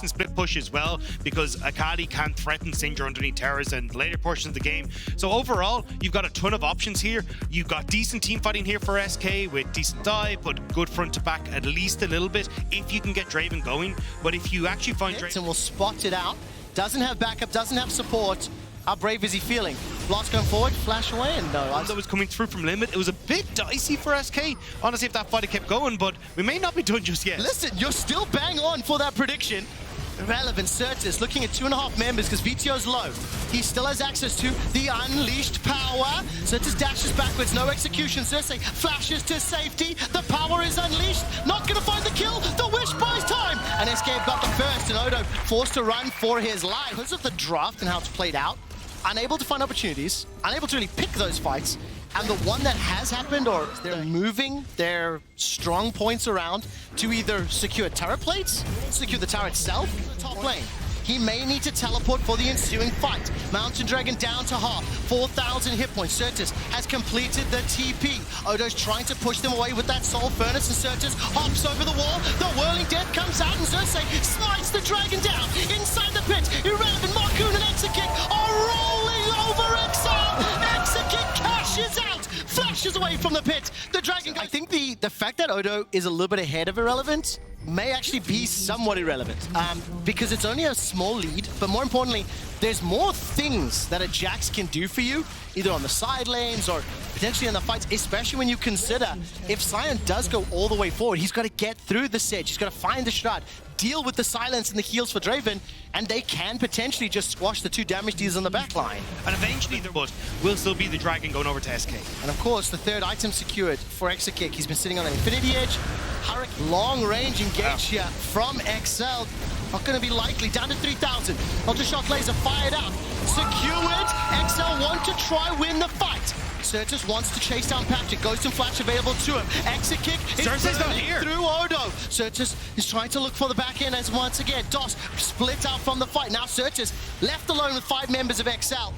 decent split push as well, because Akali can threaten Syndra underneath towers and later portions of the game. So overall, you've got a ton of options here. You've got decent team fighting here for SK with decent dive, but good front to back at least a little bit if you can get Draven going. But if you actually find Draven... And will spot it out. Doesn't have backup, doesn't have support. How brave is he feeling? Blast going forward, flash away, and no. That was coming through from Limit. It was a bit dicey for SK, honestly, if that fight had kept going, but we may not be done just yet. Listen, you're still bang on for that prediction. Irrelevant, Certus looking at 2.5 members because VTO's low. He still has access to the unleashed power. Certus dashes backwards, no execution. Cersei flashes to safety. The power is unleashed. Not gonna find the kill. The wish buys time. And SK have got the first, and Odo forced to run for his life. Because of the draft and how it's played out, unable to find opportunities, unable to really pick those fights. And the one that has happened, or they're moving their strong points around to either secure turret plates, secure the tower itself, top lane. He may need to teleport for the ensuing fight. Mountain Dragon down to half, 4,000 hit points. Certus has completed the TP. Odo's trying to push them away with that Soul Furnace, and Certus hops over the wall. The Whirling Death comes out, and Cersei smites the dragon down. Inside the pit, Irrelevant, Marcoon and Exekick are rolling over Exile. Exekick cashes out, flashes away from the pit. The dragon... I think the fact that Odo is a little bit ahead of Irrelevant may actually be somewhat irrelevant, because it's only a small lead, but more importantly, there's more things that a Jax can do for you, either on the side lanes or potentially in the fights, especially when you consider if Sion does go all the way forward, he's got to get through the sedge, he's got to find the shroud, deal with the silence and the heals for Draven, and they can potentially just squash the 2 damage deals on the back line. And eventually there will still be the dragon going over to SK. And of course, the 3rd item secured for Exekick. He's been sitting on the Infinity Edge. Hurricane, long range engage here from XL. Not going to be likely. Down to 3,000. Ultra-Shock Laser fired out. Secured. XL want to try win the fight. Certus wants to chase down Patrick. Ghost and Flash available to him. Exekick is burning through Odo. Certus is trying to look for the back end as once again DOS split out from the fight. Now Certus left alone with 5 members of XL.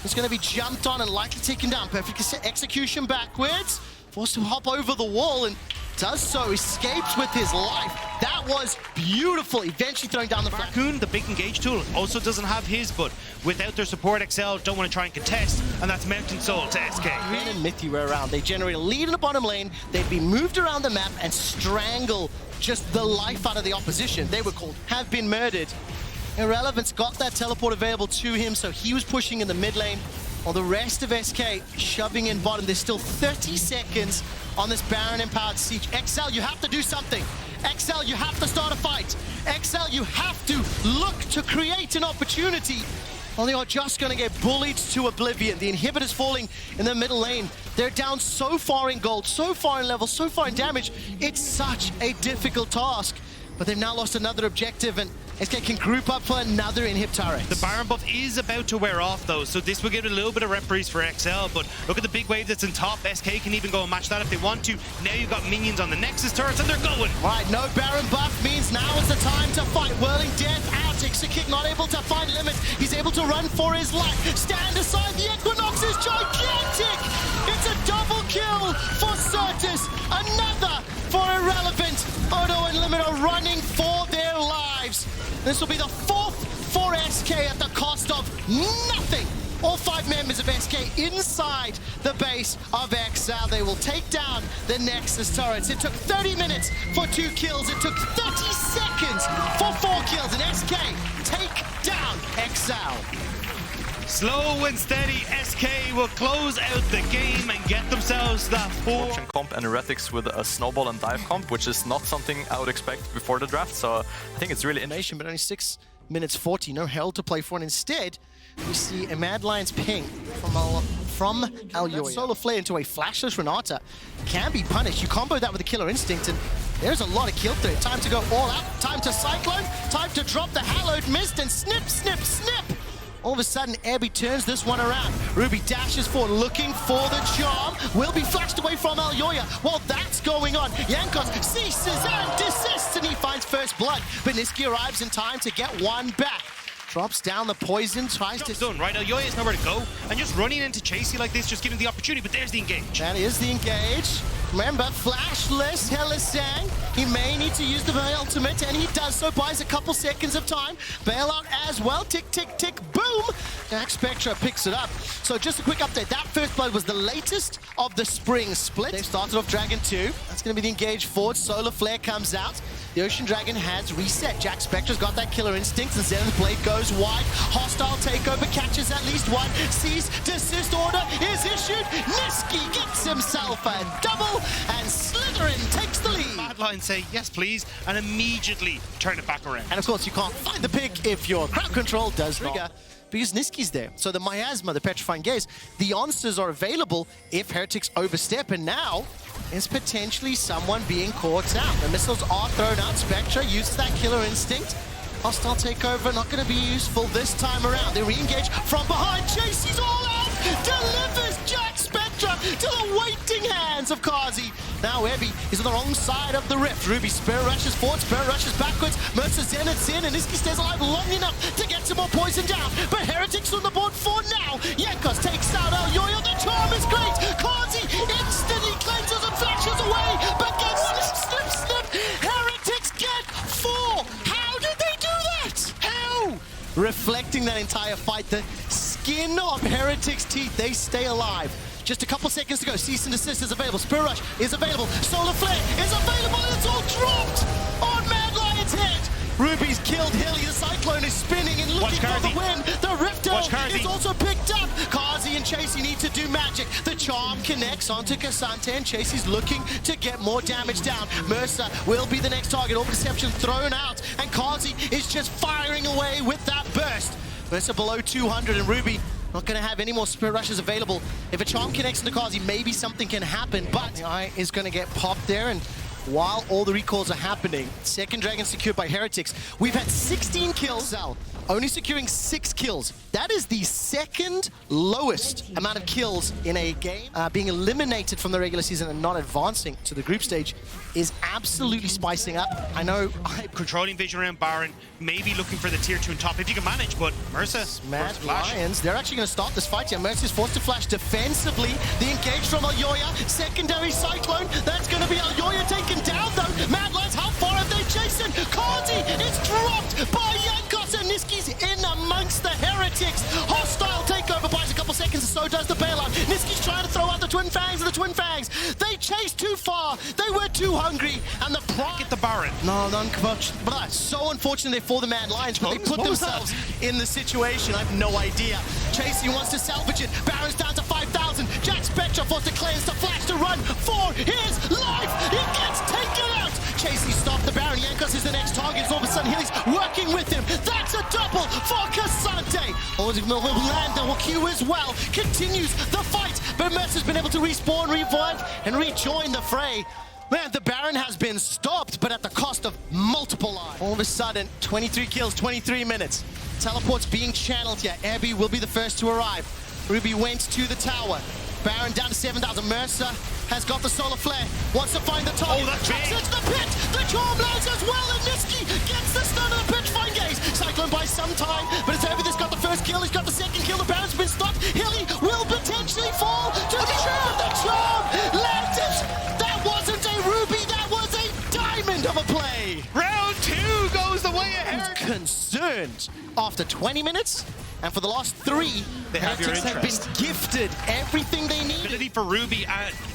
It's going to be jumped on and likely taken down. Perfect execution backwards. Forced to hop over the wall and does so, escapes with his life. That was beautiful, eventually throwing down the Marcoon, the big engage tool, also doesn't have his, but without their support, XL don't want to try and contest, and that's Mountain Soul to SK. Ren and Mithy were around. They generate a lead in the bottom lane, they'd be moved around the map and strangle just the life out of the opposition. They were called have been murdered. Irrelevant's got that teleport available to him, so he was pushing in the mid lane. While the rest of SK shoving in bottom. There's still 30 seconds on this Baron Empowered Siege. XL, you have to do something. XL, you have to start a fight. XL, you have to look to create an opportunity. Well, they are just going to get bullied to oblivion. The inhibitor's falling in the middle lane. They're down so far in gold, so far in level, so far in damage. It's such a difficult task. But they've now lost another objective, and SK can group up for another inhib turret. The Baron buff is about to wear off though, so this will give it a little bit of reprise for XL, but look at the big wave that's in top. SK can even go and match that if they want to. Now you've got minions on the Nexus turrets and they're going. Right, no Baron buff means now is the time to fight. Whirling Death out, Exekick not able to find limit. He's able to run for his life. Stand aside, the Equinox is gigantic! It's a double kill for Certus, another for Irrelevant. Odo and Limit are running for their lives. This will be the 4th for SK at the cost of nothing. All 5 members of SK inside the base of XL. They will take down the Nexus turrets. It took 30 minutes for 2 kills. It took 30 seconds for 4 kills. And SK take down XL. Slow and steady, SK will close out the game and get themselves that 4. Comp and Heretics with a snowball and dive comp, which is not something I would expect before the draft, so I think it's really interesting. But only 6 minutes 40, no hell to play for, and instead we see a Mad Lions ping from Alyoya. Solar Flare into a flashless Renata can be punished. You combo that with a Killer Instinct, and there's a lot of kill threat. Time to go all out, time to Cyclone, time to drop the Hallowed Mist, and snip, snip, snip! All of a sudden, Abby turns this one around. Ruby dashes forward, looking for the charm. Will be flashed away from Alyoya. While that's going on, Jankos ceases and desists, and he finds first blood. But Niski arrives in time to get one back. Drops down the poison, tries to... Done, right? Alyoya is nowhere to go, and just running into Chasey like this, just giving the opportunity, but there's the engage. That is the engage. Remember, flashless Helisang. He may need to use the ultimate, and he does so, buys a couple seconds of time. Bailout as well, tick, tick, tick, boom! Jack Spectra picks it up. So just a quick update, that first blood was the latest of the spring split. They've started off Dragon 2. That's going to be the engage forward. Solar Flare comes out. The Ocean Dragon has reset. Jack Spectra's got that killer instinct, and Zenith Blade goes wide. Hostile takeover catches at least one. Cease, desist order is issued. Niski gets himself a double, and Slytherin takes the lead. Mad Lions say, yes please, and immediately turn it back around. And of course, you can't find the pick if your crowd control does trigger, because Niski's there. So the Miasma, the Petrifying Gaze, the answers are available if Heretics overstep, and now is potentially someone being caught out. The missiles are thrown out. Spectra uses that killer instinct. Hostile takeover not going to be useful this time around. They re-engage from behind. Chasey's all out. Delivers Jack Spectra to the waiting hands of Kazi. Now Evie is on the wrong side of the rift. Ruby Spirit rushes forward, Spirit rushes backwards. Mercer Zenith's in, and Niski stays alive long enough to get some more poison down. But Heretics on the board for now. Yankos takes out Alyoya. The charm is great. Kazi instantly cleanses and flashes away, but gets snip, snip. Heretics get 4. How did they do that? How? Reflecting that entire fight, the skin of Heretics' teeth, they stay alive. Just a couple seconds to go. Cease and desist is available. Spirit Rush is available. Solar Flare is available. It's all dropped on Mad Lion's head. Ruby's killed Hilly. The Cyclone is spinning and looking for the win. The Rift is also picked up. Kazi and Chasey need to do magic. The charm connects onto Cassante, and Chasey's looking to get more damage down. Mercer will be the next target. All Deception thrown out, and Kazi is just firing away with that burst. Mercer below 200, and Ruby not going to have any more Spirit Rushes available. If a charm connects into Kazi, maybe something can happen, but the eye is going to get popped there, and while all the recalls are happening, second Dragon secured by Heretics. We've had 16 kills, Zal, only securing 6 kills. That is the second lowest amount of kills in a game. Being eliminated from the regular season and not advancing to the group stage is absolutely spicing up. I know controlling vision around Baron, maybe looking for the tier 2 and top if you can manage, but Mercer, Mad Lions, they're actually going to start this fight here. Mercer's forced to flash defensively. The engage from Alyoya, secondary Cyclone. That's going to be Alyoya taken down though. Mad Lions, how far have they chased him? Kazi is dropped by Yankos, and Niski's in amongst the Heretics. Hostile takeover, buys a couple seconds, and so does the bailout. Niski's trying to throw out the Twin Fangs, and the Twin Fangs, they chased too far. They were too hungry, and the pride... Get the Baron. No, but that's so unfortunate for the Mad Lions, but they put themselves in the situation. I have no idea. Chasey wants to salvage it. Baron's down to 5,000. Jack Spectra forced to cleanse the flash to run for his life. He gets taken out. Chasey stopped the Baron. Yankos is the next target. All of a sudden, Hilly's working with him. That's a double for Cassante. Orlando Q as well continues the fight, but Mercer's been able to respawn, revive, and rejoin the fray. Man, the Baron has been stopped, but at the cost of multiple lives. All of a sudden, 23 kills, 23 minutes. Teleports being channeled here. Abby will be the first to arrive. Ruby went to the tower. Baron down to 7,000. Mercer has got the Solar Flare. Wants to find the target. It's the pit. The charm lands as well, and Niski gets the stun of the Petrifying Gaze. Cyclone by some time, but it's Abby that's got the first kill. He's got the second kill. The Baron's been stopped. Hilly will potentially fall to the charm. The charm lands it. That wasn't a Ruby. That was a diamond of a play. Round 2 goes the way ahead. Concerned after 20 minutes. And for the last 3, they have your have been gifted everything they need. Ability for Ruby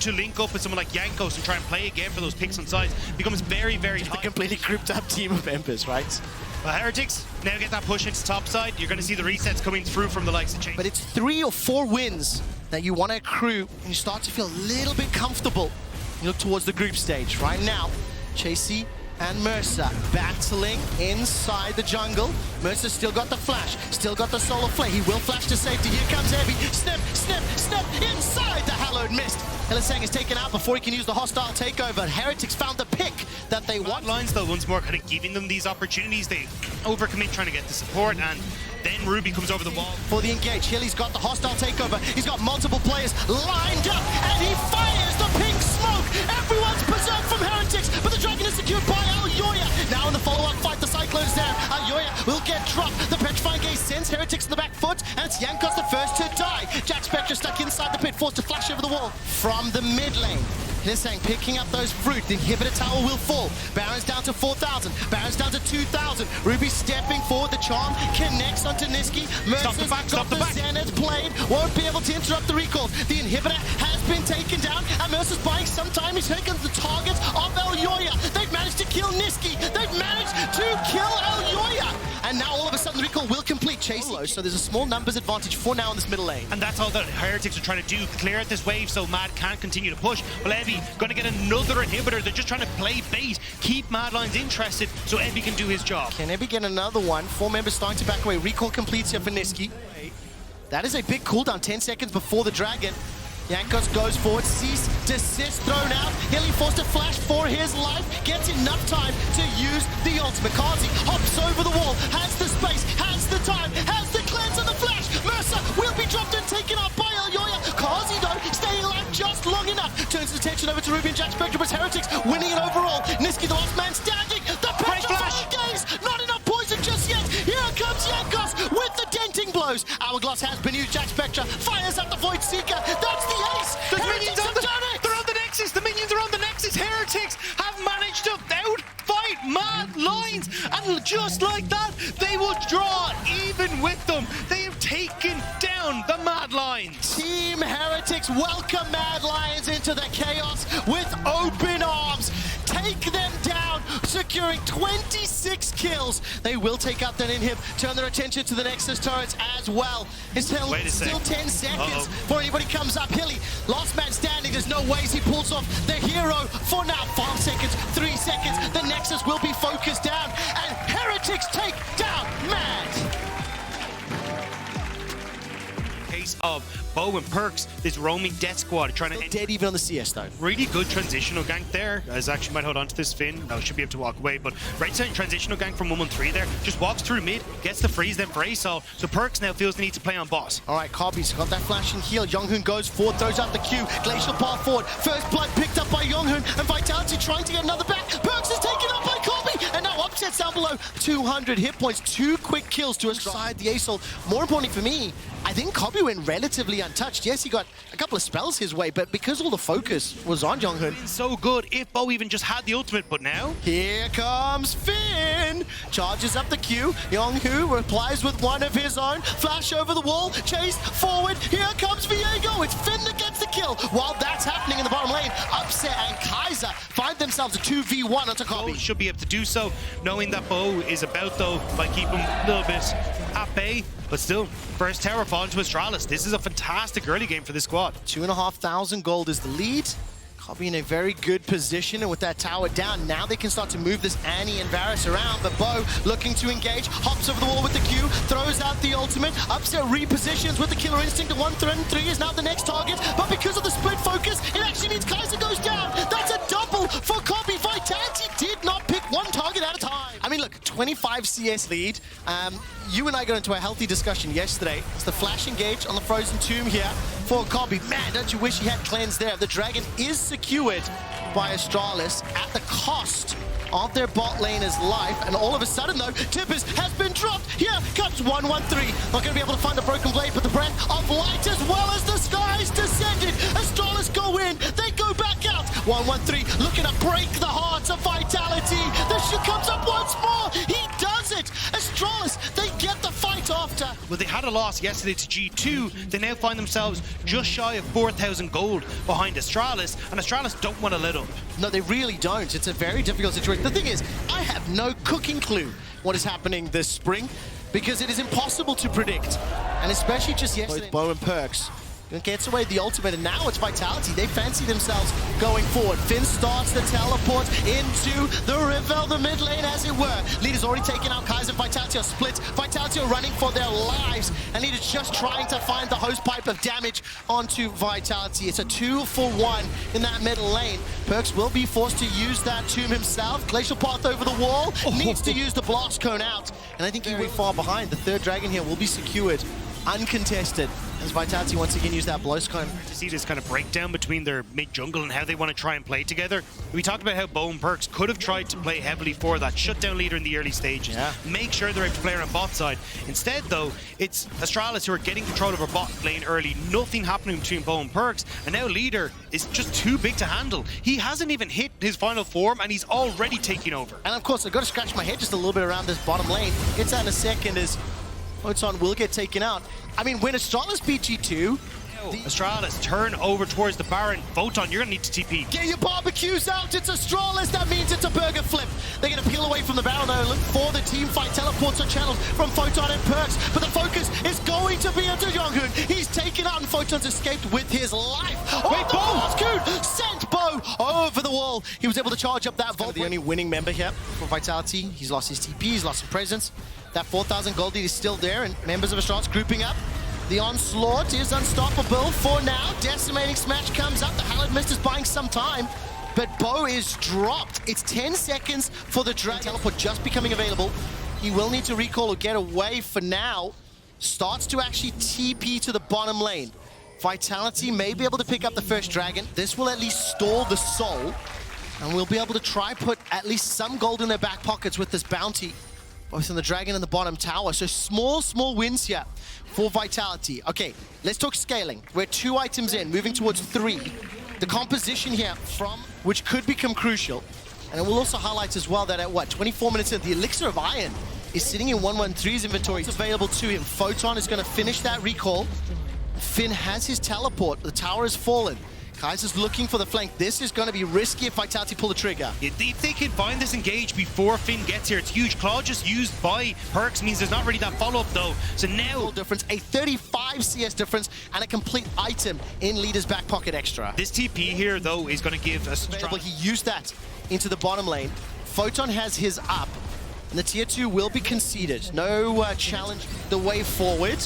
to link up with someone like Yankos and try and play again for those picks on sides becomes very, very high. A completely grouped up team of Embers, right? Well, Heretics now get that push into top side. You're going to see the resets coming through from the likes of Chain. But it's 3 or 4 wins that you want to accrue, and you start to feel a little bit comfortable. You look towards the group stage. Right now, Chasey and Mercer battling inside the jungle. Mercer's still got the flash, still got the Solar Flare. He will flash to safety. Here comes Evie. Snip, snip, snip inside the Hallowed Mist. Helisang is taken out before he can use the hostile takeover. Heretics found the pick that they want. Lines though, once more kind of giving them these opportunities. They overcommit trying to get the support, and then Ruby comes over the wall. For the engage, Hilly's got the hostile takeover. He's got multiple players lined up, and he fires the pink smoke. Everyone's berserk from Heretics, but the Dragon is secured by Alyoya. Now in the follow-up fight, the Cyclone's there. Alyoya will get dropped. The Petrifying Gaze Jankos the first to die. Jack Spectre stuck inside the pit, forced to flash over the wall from the mid lane. Hissang picking up those fruit. The inhibitor tower will fall. Baron's down to 4,000. Baron's down to 2,000. Ruby stepping forward. The charm connects onto Niski. Mercer's got the Zenith blade. Won't be able to interrupt the recall. The inhibitor has been taken down. And Mercer's buying some time. He's taken the target of Elyoya. They've managed to kill Niski. They've managed to kill Elyoya. And now all of a sudden the recall will complete chasing. So there's a small numbers advantage for now in this middle lane. And that's all that Heretics are trying to do. Clear out this wave so Mad can't continue to push. Well, Evie going to get another inhibitor. They're just trying to play bait, keep Mad Lions interested so Evie can do his job. Can Evie get another one? 4 members starting to back away. Recall completes here for Niski. That is a big cooldown, 10 seconds before the dragon. Jankos goes forward, cease, desist thrown out. Hilly forced to flash for his life, gets enough time to use the ultimate. Kazi hops over the wall, has the space, has the time, has the cleanse and the flash. Mercer will be dropped and taken up by Elyoya. Kazi though, staying alive just long enough. Turns his attention over to Ruby and Jack Spectre, but Heretics winning it overall. Niski the last man standing, the petrified gaze, not enough poison just yet. Here comes Jankos with the denting blows. Hourglass has been used, Jack Spectre fires up the Void Seeker. That's the ace. There's minions on they're on the Nexus. The minions are on the Nexus. Heretics have managed to outfight Mad Lions. And just like that, they will draw even with them. They have taken down the Mad Lions. Team Heretics welcome Mad Lions into the chaos with open arms. Take them down, securing 26 kills. They will take out that inhib, turn their attention to the Nexus turrets as well. It's still 10 seconds before anybody comes up. Hilly, last man standing, there's no ways he pulls off the hero for now. 5 seconds, 3 seconds, the Nexus will be focused down, and Heretics take down Mad. Case of Bo and Perks, this roaming death squad trying to dead even on the CS though. Really good transitional gank there. As actually might hold on to this Finn. No, should be able to walk away. But right side transitional gank from 113 there. Just walks through mid, gets the freeze then for Asol. So Perks now feels the need to play on boss. All right, Kobe's got that flashing heal. Younghoon goes forward, throws out the Q. Glacial path forward. First blood picked up by Younghoon, and Vitality trying to get another back. Perks is taken up by Kobe, and now upsets down below. 200 hit points, 2 quick kills to aside the Asol. More importantly for me, I think Kobe went relatively untouched. Yes, he got a couple of spells his way, but because all the focus was on Younghoon. So good if Bo even just had the ultimate, but now... Here comes Finn! Charges up the Q. Younghoon replies with one of his own. Flash over the wall, chase forward. Here comes Viego. It's Finn that gets the kill. While that's happening in the bottom lane, Upset and Kaiser find themselves a 2v1 onto Kobe. Bo should be able to do so, knowing that Bo is about, though, by keeping him a little bit at bay. But still, first tower falling to Astralis. This is a fantastic early game for this squad. 2,500 gold is the lead. Kobe in a very good position, and with that tower down, now they can start to move this Annie and Varus around. But Bo looking to engage, hops over the wall with the Q, throws out the ultimate. Upset repositions with the killer instinct. The 1-3 is now the next target, but because of the split focus, it actually means Kaiser goes down. That's a double for Kobe. Vitality did not pick one target at a time. I mean, look, 25 CS lead. You and I got into a healthy discussion yesterday. It's the flash engage on the Frozen Tomb here for Kobe. Man, don't you wish he had cleanse there? The dragon is secured by Astralis at the cost of their bot laner's life. And all of a sudden, though, Tippers has been dropped. Here comes 113. Not going to be able to find the broken blade, but the breath of light as well as the skies descended. Astralis go in. They go back out. 113 looking to break the hearts of Vitality. The shit comes up once more. He does it. Astralis, they get the fight after. Well, they had a loss yesterday to G2. They now find themselves just shy of 4,000 gold behind Astralis, and Astralis don't want to let up. No, they really don't. It's a very difficult situation. The thing is, I have no cooking clue what is happening this spring, because it is impossible to predict. And especially just yesterday. Both Bo and Perks gets away the ultimate, and now it's Vitality. They fancy themselves going forward. Finn starts the teleport into the Rivel, the mid lane, as it were. Leader's already taken out Kaiser. Vitality are split. Vitality are running for their lives, and Leader's just trying to find the host pipe of damage onto Vitality. It's a 2-for-1 in that middle lane. Perks will be forced to use that tomb himself. Glacial path over the wall. Needs to use the blast cone out, and I think he went far behind. The third dragon here will be secured. Uncontested As Vitality once again use that blow scone. To see this kind of breakdown between their mid-jungle and how they want to try and play together. We talked about how Bo and Perks could have tried to play heavily for that shutdown leader in the early stages. Yeah. Make sure they're able to play on bot side. Instead, though, it's Astralis who are getting control of our bot lane early. Nothing happening between Bo and Perks. And now Leader is just too big to handle. He hasn't even hit his final form and he's already taking over. And of course, I've got to scratch my head just a little bit around this bottom lane. Gets out in a second as Photon will get taken out. I mean, when Astralis beat G2, Astralis turn over towards the Baron. Photon, you're gonna need to TP. get your barbecues out. It's Astralis. That means it's a burger flip. They're going to peel away from the Baron though. Look for the team fight. Teleports are channeled from Photon and Perks. But the focus is going to be onto Jonghoon. He's taken out and Photon's escaped with his life. Wait, Bo! Sent Bo over the wall. He was able to charge up that vault. The only winning member here for Vitality. He's lost his TP. He's lost his presence. That 4,000 gold lead is still there and members of Astralis grouping up. The onslaught is unstoppable for now. Decimating smash comes up. The Hallowed Mist is buying some time, but Bo is dropped. It's 10 seconds for the Dragon. Teleport just becoming available. He will need to recall or get away for now. Starts to actually TP to the bottom lane. Vitality may be able to pick up the first Dragon. This will at least stall the Soul, and we'll be able to try put at least some gold in their back pockets with this bounty, both in the Dragon and the bottom tower. So small wins here for Vitality. Okay, let's talk scaling. We're 2 items in, moving towards 3. The composition here from which could become crucial. And it will also highlight as well that at 24 minutes in, the Elixir of Iron is sitting in 113's inventory. It's available to him. Photon is going to finish that recall. Finn has his teleport. The tower has fallen. Kaiser's looking for the flank. This is going to be risky if Vitality pull the trigger. If they can find this engage before Finn gets here, it's huge. Claw just used by Perks means there's not really that follow-up though. So now... difference, a 35 CS difference, and a complete item in Leader's back pocket extra. This TP here though is going to give us... He used that into the bottom lane. Photon has his up, and the tier 2 will be conceded. No challenge the way forward.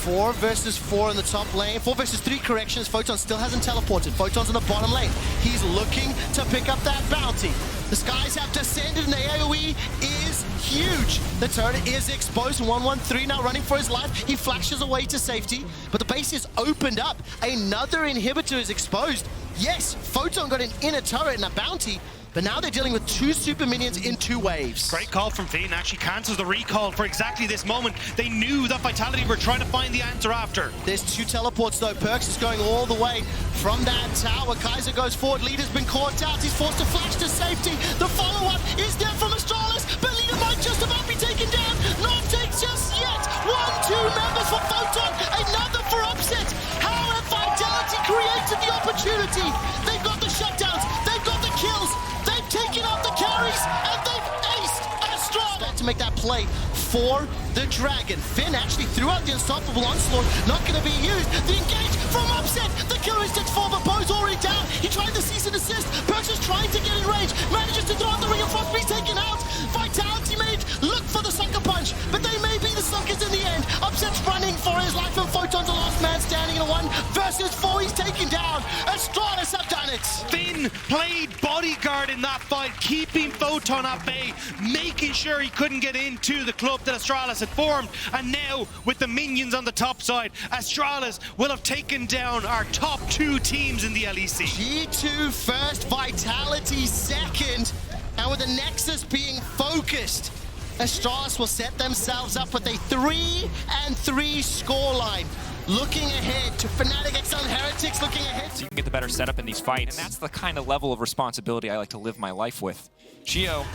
4 versus 4 in the top lane. 4 versus 3 corrections. Photon still hasn't teleported. Photon's in the bottom lane. He's looking to pick up that bounty. The skies have descended and the AoE is huge. The turret is exposed. 113 now running for his life. He flashes away to safety, but the base is opened up. Another inhibitor is exposed. Yes, Photon got an inner turret and a bounty, but now they're dealing with 2 super minions in 2 waves. Great call from Finn. Actually cancels the recall for exactly this moment. They knew that Vitality were trying to find the answer after. There's 2 teleports though. Perks is going all the way from that tower. Kaiser goes forward. Leader's been caught out. He's forced to flash to safety. The follow-up is there from Astralis, but Leader might just about be taken down. Not takes just yet. 1, 2 members for Photon. Another for upset. How have Vitality created the opportunity? They've got the shutdowns. They've got the kills. They've taken out the carries, and they've aced Astralis to make that play for the Dragon. Finn actually threw out the unstoppable onslaught, not going to be used. The engage from upset, the kill instinct for the Bo's already down. He tried the cease and desist. Perks is trying to get in range, manages to throw out the ring of frost, but he's taken out. Vitality mage look for the sucker punch, but they may be the suckers in the end. Upset's running for his life, and Photon's the last man standing in a 1 versus 4. He's taken down. Astralis have done it. Finn played bodyguard in that fight, keeping Photon at bay, making sure he couldn't get into the club that Astralis had formed. And now, with the minions on the top side, Astralis will have taken down our top 2 teams in the LEC. G2 first, Vitality second, and with the Nexus being focused, Astralis will set themselves up with a 3-3 scoreline. Looking ahead to Fnatic, XL, and Heretics looking ahead. So you can get the better setup in these fights. And that's the kind of level of responsibility I like to live my life with. Gio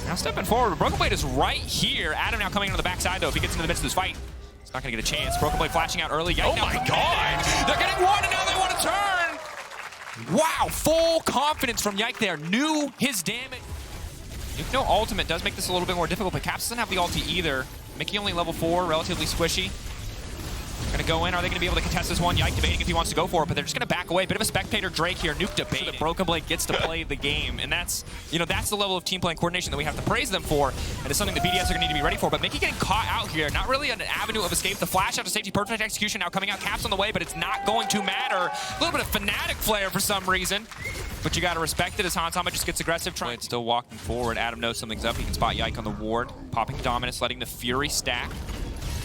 now stepping forward. Broken Blade is right here. Adam now coming into the backside though. If he gets into the midst of this fight, he's not going to get a chance. Broken Blade flashing out early. Yike, oh my God! They're getting one and now they want to turn. Wow, full confidence from Yike there. Knew his damage. No ultimate does make this a little bit more difficult, but Caps doesn't have the ulti either. Mickey only level 4, relatively squishy. Gonna go in. Are they gonna be able to contest this one? Yike debating if he wants to go for it, but they're just gonna back away. Bit of a spectator Drake here. Nuke debating. So the Broken Blade gets to play the game, and that's, you know, that's the level of team play and coordination that we have to praise them for, and it's something the BDS are gonna need to be ready for. But Mickey getting caught out here, not really an avenue of escape. The flash out to safety, perfect execution now coming out. Caps on the way, but it's not going to matter. A little bit of Fnatic flair for some reason, but you gotta respect it as Hansama just gets aggressive. Trying still walking forward. Adam knows something's up. He can spot Yike on the ward, popping Dominus, letting the Fury stack.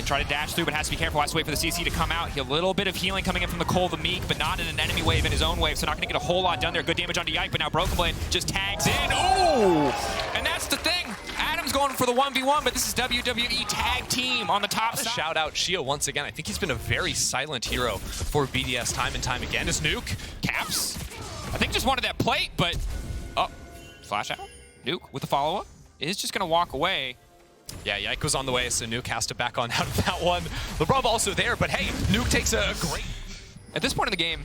Can try to dash through, but has to be careful. Has to wait for the CC to come out. A little bit of healing coming in from the Cole the Meek, but not in an enemy wave in his own wave, so not going to get a whole lot done there. Good damage onto Yike, but now Broken Blade just tags in. Ooh! And that's the thing. Adam's going for the 1v1, but this is WWE Tag Team on the top side. Shout out Shio once again. I think he's been a very silent hero for BDS time and time again. Is Nuke. Caps. I think just wanted that plate, but... Oh, flash out. Nuke with the follow-up is just going to walk away. Yeah, Yike was on the way, so Nuke has to back on out of that one. LeBron also there, but hey, Nuke takes a great... At this point in the game,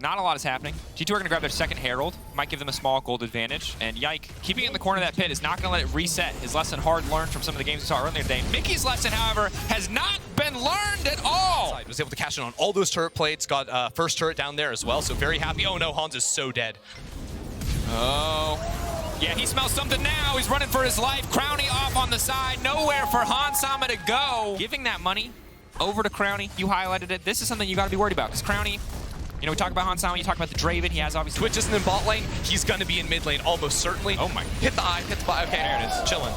not a lot is happening. G2 are going to grab their second Herald. Might give them a small gold advantage. And Yike, keeping it in the corner of that pit, is not going to let it reset. His lesson hard learned from some of the games we saw earlier today. Mickey's lesson, however, has not been learned at all. Was able to cash in on all those turret plates. Got first turret down there as well, so very happy. Oh no, Hans is so dead. Oh. Yeah, he smells something now. He's running for his life. Crowny off on the side. Nowhere for Hansama to go. Giving that money over to Crowny. You highlighted it. This is something you got to be worried about, because Crowny, you know, we talk about Hansama, you talk about the Draven. He has obviously... Twitch isn't in bot lane. He's going to be in mid lane almost certainly. Oh my. Hit the eye, hit the bot. Okay, there it is. Chilling.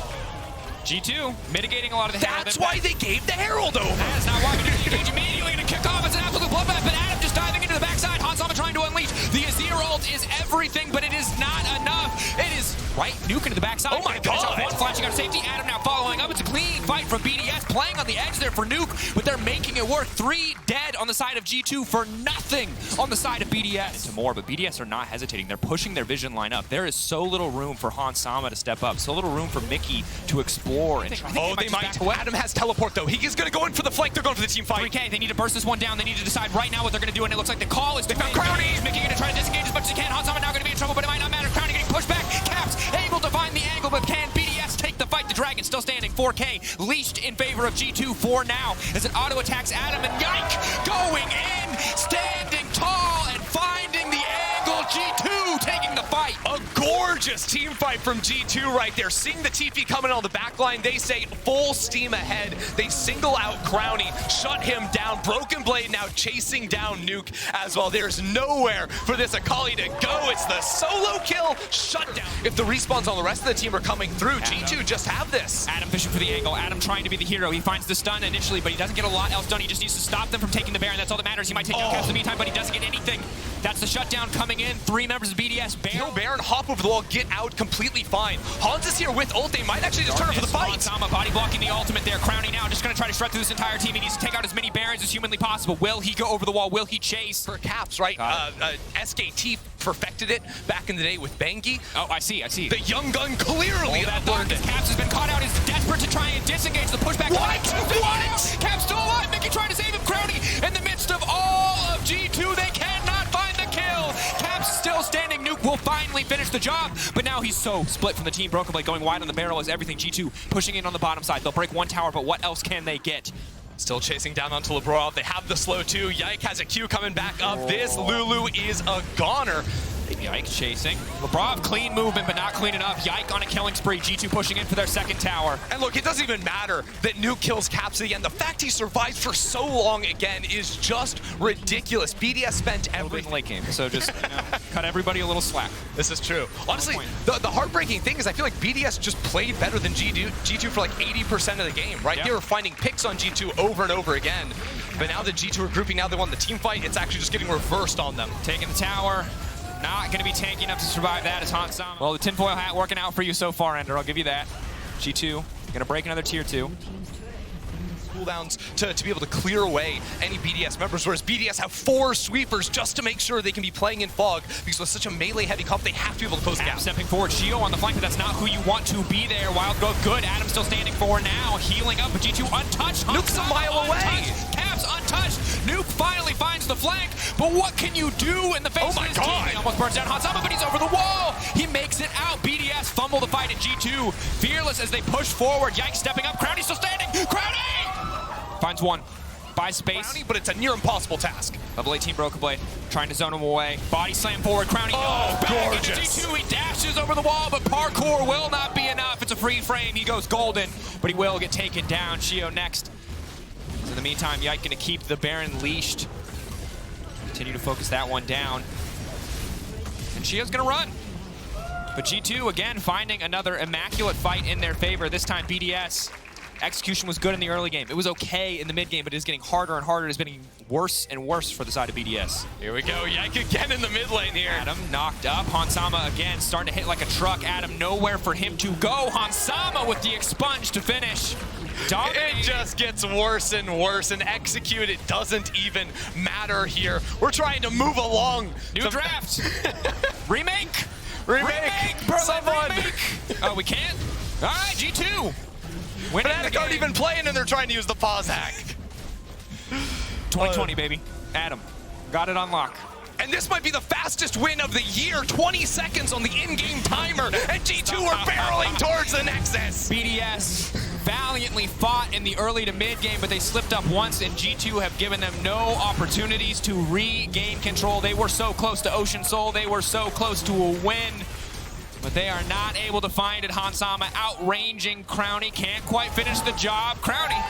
G2 mitigating a lot of the Herald. That's why they gave the Herald over. That is not why we didn't engage immediately. Going to kick off. It's an absolute bloodbath, but Adam just diving into the backside. Hansama trying to unleash. The Azir ult is everything, but it is not enough. It is right. Nuke into the backside. Oh my god. One flashing out of safety. Adam now following up. It's a clean fight from BDS, playing on the edge there for Nuke, but they're making it work. 3 dead on the side of G2 for nothing on the side of BDS. Into more, but BDS are not hesitating. They're pushing their vision line up. There is so little room for Hansama to step up, so little room for Mickey to explore and try. Oh, they might. Adam has teleport though. He is going to go in for the flank. They're going for the team fight. 3K, they need to burst this one down. They need to decide right now what they're going to do, and it looks like the call is... They found Crowny. Mickey going to try to disengage as much as he can. Hansama now going to be in trouble, but it might not matter. Crowny getting pushed back. Caps able to find the angle, but can BDS take the fight? The Dragon still standing. 4K leashed in favor of G2 for now as it auto attacks Adam, and Yike going in, standing tall and finding the angle. G2 taking the fight. A gorgeous team fight from G2 right there. Seeing the TP coming on the back line, they say full steam ahead. They single out Crowny, shut him down. Broken Blade now chasing down Nuke as well. There's nowhere for this Akali to go. It's the solo kill shutdown. If the respawns on the rest of the team are coming through, G2 just have this. Adam fishing for the angle. Adam trying to be the hero. He finds the stun initially, but he doesn't get a lot else done. He just needs to stop them from taking the Baron. That's all that matters. He might take down Caps in the meantime, but he doesn't get anything. That's the shutdown coming in. 3 members of BDS. Kill Baron, hop over the wall, get out completely fine. Hans is here with ult. They might actually just turn for the fight. Hansama body blocking the ultimate there. Crowny now just going to try to shred through this entire team. He needs to take out as many Barons as humanly possible. Will he go over the wall? Will he chase? For Caps, right? SKT perfected it back in the day with Bangi. Oh, I see. The young gun clearly learned it. Caps has been caught out. He's desperate to try and disengage the pushback. What? Caps still alive. Mickey trying to save him. Crowny in the midst of all of G2. They cannot find the kill. Caps still standing. Nuke will finally finish the job, but now he's so split from the team. Broken Blade going wide on the barrel is everything. G2 pushing in on the bottom side. They'll break one tower, but what else can they get? Still chasing down onto LeBron. They have the slow too. Yike has a Q coming back up. This Lulu is a goner. Yike chasing. LeBron, clean movement, but not clean enough. Yike on a killing spree. G2 pushing in for their second tower. And look, it doesn't even matter that Nuke kills Caps again. The fact he survives for so long again is just ridiculous. BDS spent everything. Late game, so just cut everybody a little slack. This is true. Honestly, the heartbreaking thing is I feel like BDS just played better than G2 for like 80% of the game, right? Yeah. They were finding picks on G2 over and over again. But now that G2 are grouping, now they won the team fight, it's actually just getting reversed on them. Taking the tower. Not going to be tanky enough to survive that as Hansama. Well, the tinfoil hat working out for you so far, Ender. I'll give you that. G2 going to break another tier 2. Cooldowns to be able to clear away any BDS members, whereas BDS have 4 sweepers just to make sure they can be playing in Fog, because with such a melee heavy comp, they have to be able to close the gap. Stepping forward, Shio on the flank, but that's not who you want to be there. Wild growth good. Adam still standing for now, healing up, but G2 untouched. Nuke's a mile away. Caps untouched. Nuke finally finds the flank, but what can you do in the face of his team? He almost burns down Hansama, but he's over the wall. He makes it out. BDS fumble the fight at G2. Fearless as they push forward. Yike stepping up. Crowny still standing. Crowny! Finds one. Buys space. Crowny, but it's a near impossible task. Level 18 Broken Blade trying to zone him away. Body slam forward. Crowny. Oh, back gorgeous. into G2. He dashes over the wall, but parkour will not be enough. It's a free frame. He goes golden, but he will get taken down. Shio next. So in the meantime, Yike going to keep the Baron leashed. Continue to focus that one down. And Shio's going to run. But G2, again, finding another immaculate fight in their favor. This time, BDS Execution was good in the early game. It was okay in the mid game, but it is getting harder and harder. It is getting worse and worse for the side of BDS. Here we go. Yike again in the mid lane here. Adam knocked up. Hansama again starting to hit like a truck. Adam nowhere for him to go. Hansama with the expunge to finish. Dominating. It just gets worse and worse, and execute, it doesn't even matter here. We're trying to move along. New draft. Remake. Remake. Berlin Someone. remake. Oh, we can't? All right, G2. Winning the Fnatic aren't game. even playing, and they're trying to use the pause hack. 2020, baby. Adam, got it on lock. And this might be the fastest win of the year. 20 seconds on the in-game timer, and G2 are barreling towards the Nexus. BDS valiantly fought in the early to mid game, but they slipped up once, and G2 have given them no opportunities to regain control. They were so close to Ocean Soul. They were so close to a win, but they are not able to find it. Hansama outranging Crowny. Can't quite finish the job. Crowny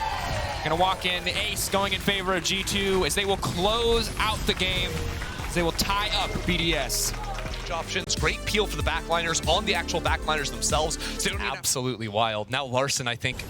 gonna walk in. The ace going in favor of G2 as they will close out the game. They will tie up BDS. Options, great peel for the backliners on the actual backliners themselves. So absolutely wild. Now Larson, I think,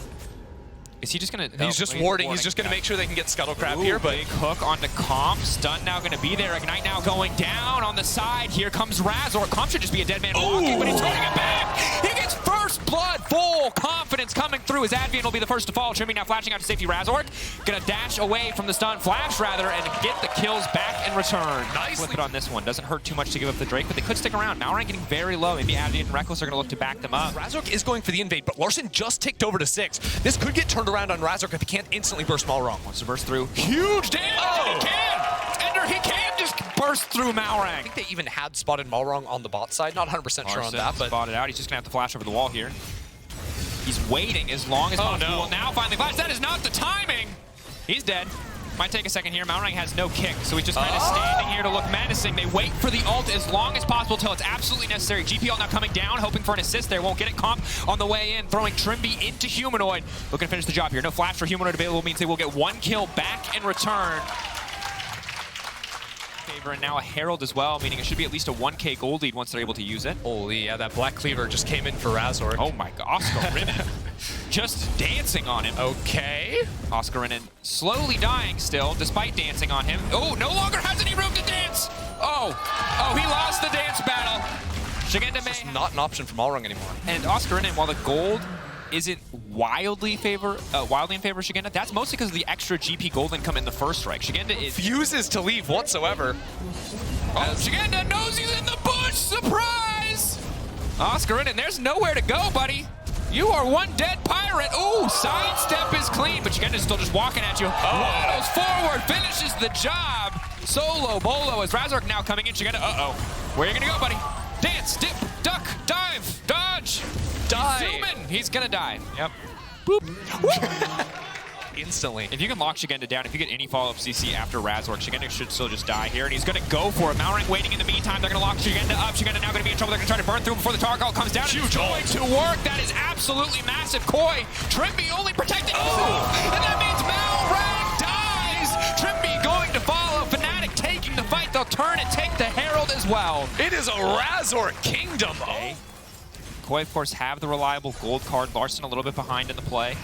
is he just gonna? he's just warding. He's just gonna make sure they can get Scuttlecrab here. But big hook onto Comp. Stun now gonna be there. Ignite now going down on the side. Here comes Razor. Comp should just be a dead man walking, but he's turning it back. He gets first blood. Full confidence coming through as Advian will be the first to fall. Trimby now flashing out to safety. Razor gonna dash away from the stun, flash rather, and get the kills back in return. Nicely. Flip it on this one. Doesn't hurt too much to give up the Drake, but they could stick around. Malrang getting very low. Maybe Advian and Reckless are gonna look to back them up. Razork is going for the invade, but Larson just ticked over to 6. This could get turned around on Razork if he can't instantly burst Malrang. Wants to burst through. Huge damage! Oh. He can! Ender, he can just burst through Malrang. I think they even had spotted Malrang on the bot side. Not 100% sure on that, but spotted out. He's just gonna have to flash over the wall here. He's waiting as long as possible. no. Will now finally flash. That is not the timing. He's dead. Might take a second here. Malrang has no kick, so he's just kind of standing here to look menacing. They wait for the ult as long as possible till it's absolutely necessary. GPL now coming down, hoping for an assist there. Won't get it. Comp on the way in, throwing Trimby into Humanoid. Looking to finish the job here. No flash for Humanoid available means they will get one kill back in return. And now a Herald as well, meaning it should be at least a 1k gold lead once they're able to use it. holy, yeah, that Black Cleaver just came in for Razork. Oh my god, Oscar Rinnan just dancing on him. Okay. Oscar Rinnan slowly dying still, despite dancing on him. Oh, no longer has any room to dance! Oh, he lost the dance battle. Shigenda It's may not an option for Malrang anymore. and Oscar Rinnan, while the gold isn't wildly in favor of Shigenda, that's mostly because of the extra GP gold income in the first strike. Shigenda is... Refuses to leave whatsoever. Oh, Shigenda knows he's in the bush! Surprise! Oscar Rinnan, there's nowhere to go, buddy. You are one dead pirate. Ooh, sidestep is clean, but Shigenda's still just walking at you. Waddles forward, finishes the job. Solo Bolo as Razork now coming in. Shigenda, where are you gonna go, buddy? Dance, dip, duck, dive, dodge. Die. Zoom in. He's gonna die. Yep. Boop. Instantly. If you can lock Shigenda down, if you get any follow-up CC after Razork, Shigenda should still just die here, and he's going to go for it. Malrang waiting in the meantime. They're going to lock Shigenda up. Shigenda now going to be in trouble. They're going to try to burn through before the Tar Call comes down. Huge going to work. That is absolutely massive. Koi, Trimby only protecting and that means Malrang dies. Trimby going to follow. Fnatic taking the fight. They'll turn and take the Herald as well. It is a Razork kingdom. Koi, of course, have the reliable gold card. Larson a little bit behind in the play.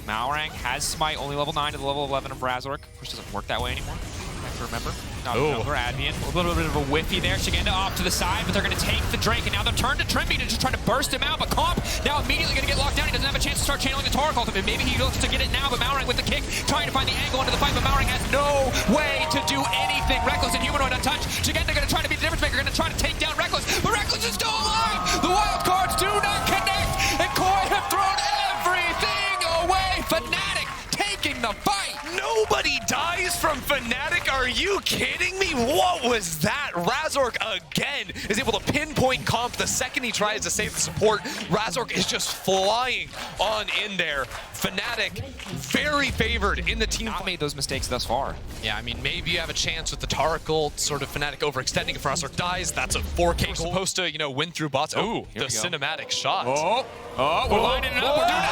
Malrang has Smite, only level 9 to the level 11 of Razork, which doesn't work that way anymore. I have to remember. Not over Advian. A little bit of a whiffy there. Shigenda off to the side, but they're going to take the Drake, and now they'll turn to Trimby to just try to burst him out, but Comp now immediately going to get locked down. He doesn't have a chance to start channeling the Torque ultimate. Maybe he looks to get it now, but Malrang with the kick, trying to find the angle into the fight, but Malrang has no way to do anything. Reckless and Humanoid untouched. Shigenda going to try to be the difference maker, going to try to take down Reckless, but Reckless is still alive! The wild cards do not connect, and Koi have thrown everything away. Fnatic taking the fight. Nobody dies from Fnatic. Are you kidding me? What was that? Razork again is able to pinpoint Comp the second he tries to save the support. Razork is just flying on in there. Fnatic very favored in the team. Not made those mistakes thus far. Yeah, I mean, maybe you have a chance with the Taracle, sort of Fnatic overextending. If Razork dies, that's a 4K. We're supposed to, you know, win through bots. Oh, the cinematic shot. We're lining it up. We're doing it.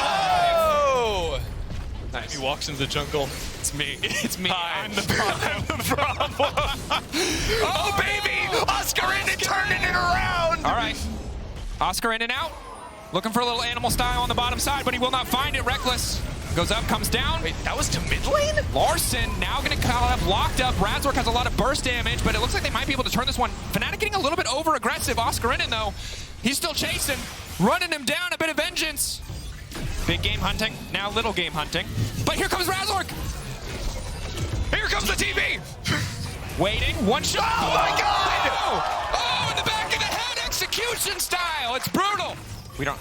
Oh! Nice. He walks into the jungle. It's me. It's me. Hi. I'm the problem. Oh, baby! Oscar in and turning it around! All right. Oscar in and out. Looking for a little animal style on the bottom side, but he will not find it. Reckless goes up, comes down. Wait, that was to mid lane? Larson now going to call up, locked up. Razork has a lot of burst damage, but it looks like they might be able to turn this one. Fnatic getting a little bit over-aggressive. Oscarinin, though, he's still chasing, running him down, a bit of vengeance. Big game hunting, now little game hunting. But here comes Razork. Here comes the TV. Waiting, one shot. Oh my God! Oh, in the back of the head, execution style. It's brutal. We don't,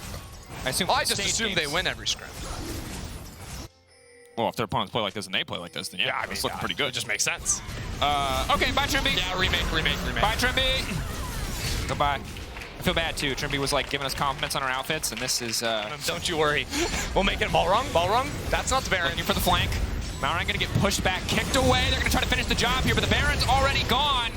I assume. I just assume they win every scrim. Well, if their opponents play like this and they play like this, then yeah, it's looking pretty good. It just makes sense. Okay, bye Trimby. Yeah, remake. Bye Trimby. Goodbye. I feel bad too. Trimby was like giving us compliments on our outfits, and this is. Don't you worry. We'll make it Balrog. That's not the Baron. Looking for the flank. Malrang gonna get pushed back, kicked away. They're gonna try to finish the job here, but the Baron's already gone.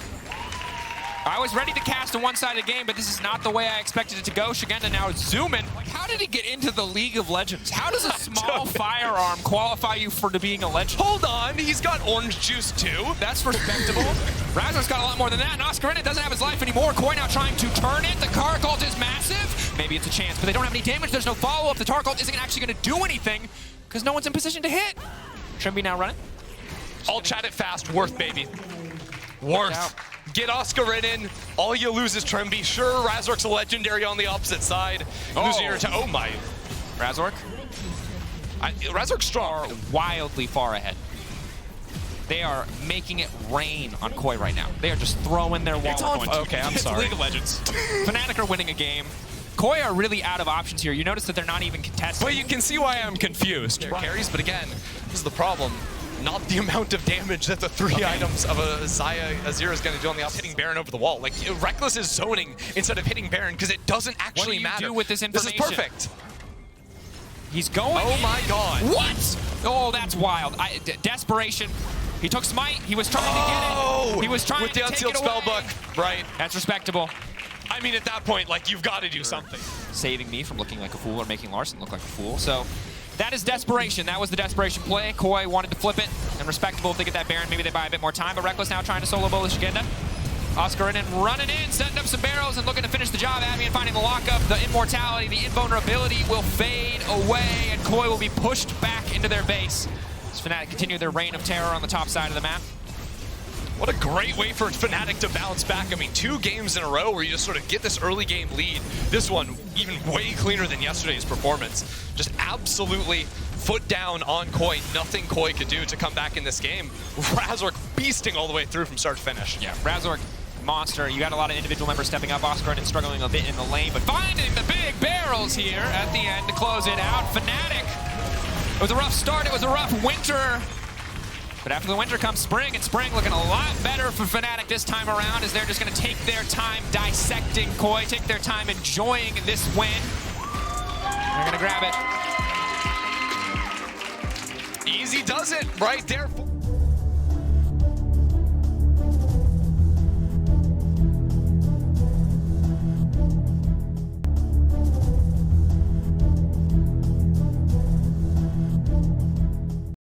I was ready to cast a one-sided game, but this is not the way I expected it to go. Shigenda now zooming. Like, how did he get into the League of Legends? How does a small firearm qualify you for being a legend? Hold on, he's got orange juice too. That's respectable. Razor's got a lot more than that, and Oscarinin doesn't have his life anymore. Koi now trying to turn it. The Caracult is massive. Maybe it's a chance, but they don't have any damage. There's no follow-up. The Caracult isn't actually going to do anything because no one's in position to hit. Trimby now running. I'll chat it fast. Worth, baby. Worth. Get Oscarinin. All you lose is Trimby. Sure, Razork's a legendary on the opposite side. Losing your oh my. Razork. Razork's strong. Wildly far ahead. They are making it rain on Koi right now. They are just throwing their wall. Okay, I'm sorry. League of Legends. Fnatic are winning a game. Koi are really out of options here. You notice that they're not even contesting. But you can see why I'm confused. Carries, but again, this is the problem. Not the amount of damage that the three items of a Xayah Azir is going to do on the outside. Hitting Baron over the wall. Like, Reckless is zoning instead of hitting Baron because it doesn't actually matter. What do you do with this information? This is perfect. He's going Oh my God. What? Oh, that's wild. Desperation. He took Smite. He was trying to get it. He was trying with the to take unsealed it away. spellbook. Right. That's respectable. I mean, at that point, like, you've got to do something. Saving me from looking like a fool or making Larson look like a fool. So that is desperation. That was the desperation play. Koi wanted to flip it. And respectable if they get that Baron. Maybe they buy a bit more time. But Reckless now trying to solo bowl the Shigenda. Oscarinin running in, setting up some barrels and looking to finish the job. Avian finding the lockup. The immortality, the invulnerability will fade away. And Koi will be pushed back into their base. As Fnatic continue their reign of terror on the top side of the map. What a great way for Fnatic to bounce back. I mean, 2 games in a row where you just sort of get this early game lead. This one, even way cleaner than yesterday's performance. Just absolutely foot down on Koi. Nothing Koi could do to come back in this game. Razork beasting all the way through from start to finish. Yeah, Razork, monster. You got a lot of individual members stepping up. Oscarinin struggling a bit in the lane, but finding the big barrels here at the end to close it out. Fnatic, it was a rough start. It was a rough winter. But after the winter comes spring, and spring looking a lot better for Fnatic this time around as they're just going to take their time dissecting Koi, take their time enjoying this win. They're going to grab it. Easy does it right there.